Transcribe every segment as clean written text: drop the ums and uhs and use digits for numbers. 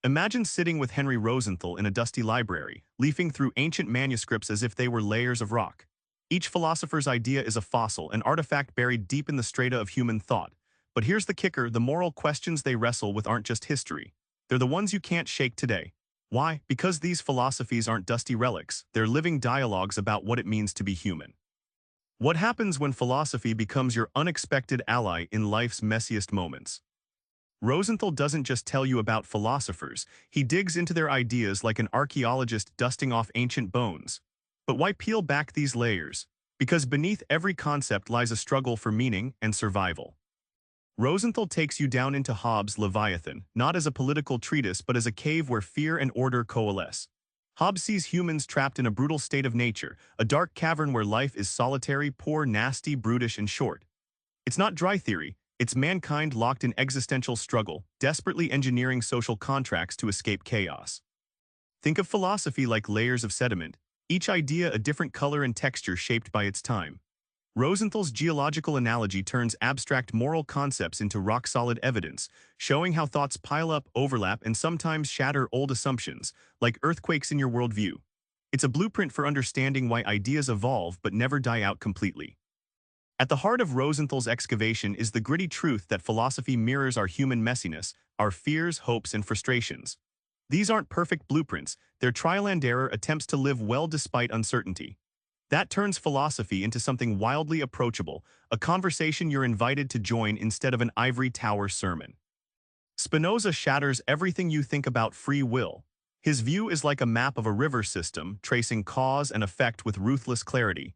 Imagine sitting with Henry Rosenthal in a dusty library, leafing through ancient manuscripts as if they were layers of rock. Each philosopher's idea is a fossil, an artifact buried deep in the strata of human thought. But here's the kicker: the moral questions they wrestle with aren't just history. They're the ones you can't shake today. Why? Because these philosophies aren't dusty relics, they're living dialogues about what it means to be human. What happens when philosophy becomes your unexpected ally in life's messiest moments? Rosenthal doesn't just tell you about philosophers, he digs into their ideas like an archaeologist dusting off ancient bones. But why peel back these layers? Because beneath every concept lies a struggle for meaning and survival. Rosenthal takes you down into Hobbes' Leviathan, not as a political treatise but as a cave where fear and order coalesce. Hobbes sees humans trapped in a brutal state of nature, a dark cavern where life is solitary, poor, nasty, brutish, and short. It's not dry theory, it's mankind locked in existential struggle, desperately engineering social contracts to escape chaos. Think of philosophy like layers of sediment, each idea a different color and texture shaped by its time. Rosenthal's geological analogy turns abstract moral concepts into rock-solid evidence, showing how thoughts pile up, overlap, and sometimes shatter old assumptions, like earthquakes in your worldview. It's a blueprint for understanding why ideas evolve but never die out completely. At the heart of Rosenthal's excavation is the gritty truth that philosophy mirrors our human messiness, our fears, hopes, and frustrations. These aren't perfect blueprints, they're trial-and-error attempts to live well despite uncertainty. That turns philosophy into something wildly approachable, a conversation you're invited to join instead of an ivory tower sermon. Spinoza shatters everything you think about free will. His view is like a map of a river system, tracing cause and effect with ruthless clarity.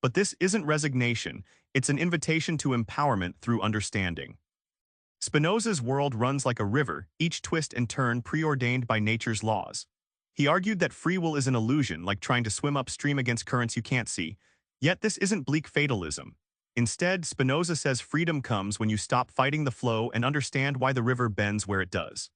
But this isn't resignation, it's an invitation to empowerment through understanding. Spinoza's world runs like a river, each twist and turn preordained by nature's laws. He argued that free will is an illusion, like trying to swim upstream against currents you can't see. Yet this isn't bleak fatalism. Instead, Spinoza says freedom comes when you stop fighting the flow and understand why the river bends where it does.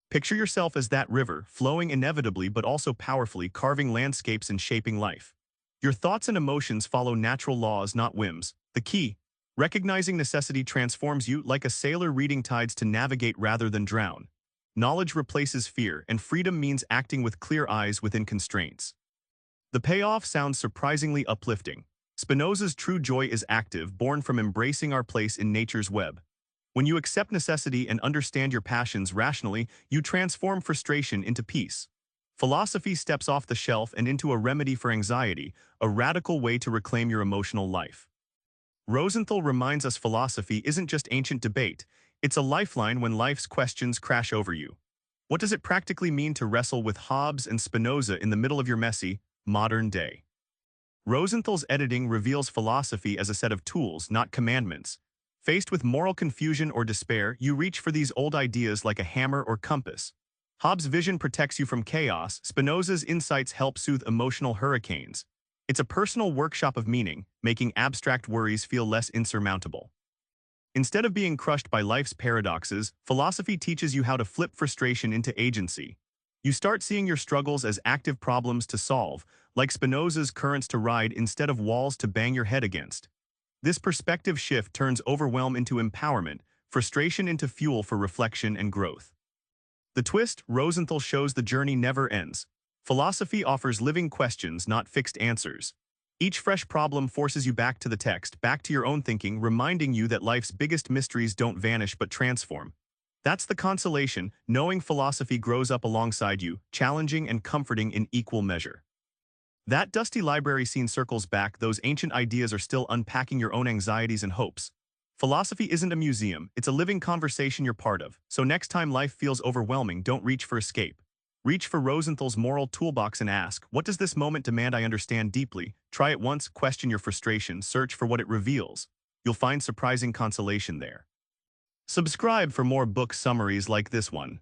Picture yourself as that river, flowing inevitably but also powerfully, carving landscapes and shaping life. Your thoughts and emotions follow natural laws, not whims. The key: recognizing necessity transforms you, like a sailor reading tides to navigate rather than drown. Knowledge replaces fear, and freedom means acting with clear eyes within constraints. The payoff sounds surprisingly uplifting. Spinoza's true joy is active, born from embracing our place in nature's web. When you accept necessity and understand your passions rationally, you transform frustration into peace. Philosophy steps off the shelf and into a remedy for anxiety, a radical way to reclaim your emotional life. Rosenthal reminds us philosophy isn't just ancient debate, it's a lifeline when life's questions crash over you. What does it practically mean to wrestle with Hobbes and Spinoza in the middle of your messy, modern day? Rosenthal's editing reveals philosophy as a set of tools, not commandments. Faced with moral confusion or despair, you reach for these old ideas like a hammer or compass. Hobbes' vision protects you from chaos, Spinoza's insights help soothe emotional hurricanes. It's a personal workshop of meaning, making abstract worries feel less insurmountable. Instead of being crushed by life's paradoxes, philosophy teaches you how to flip frustration into agency. You start seeing your struggles as active problems to solve, like Spinoza's currents to ride instead of walls to bang your head against. This perspective shift turns overwhelm into empowerment, frustration into fuel for reflection and growth. The twist: Rosenthal shows the journey never ends. Philosophy offers living questions, not fixed answers. Each fresh problem forces you back to the text, back to your own thinking, reminding you that life's biggest mysteries don't vanish but transform. That's the consolation, knowing philosophy grows up alongside you, challenging and comforting in equal measure. That dusty library scene circles back, those ancient ideas are still unpacking your own anxieties and hopes. Philosophy isn't a museum, it's a living conversation you're part of, so next time life feels overwhelming, don't reach for escape. Reach for Rosenthal's moral toolbox and ask, what does this moment demand I understand deeply? Try it once, question your frustration, search for what it reveals. You'll find surprising consolation there. Subscribe for more book summaries like this one.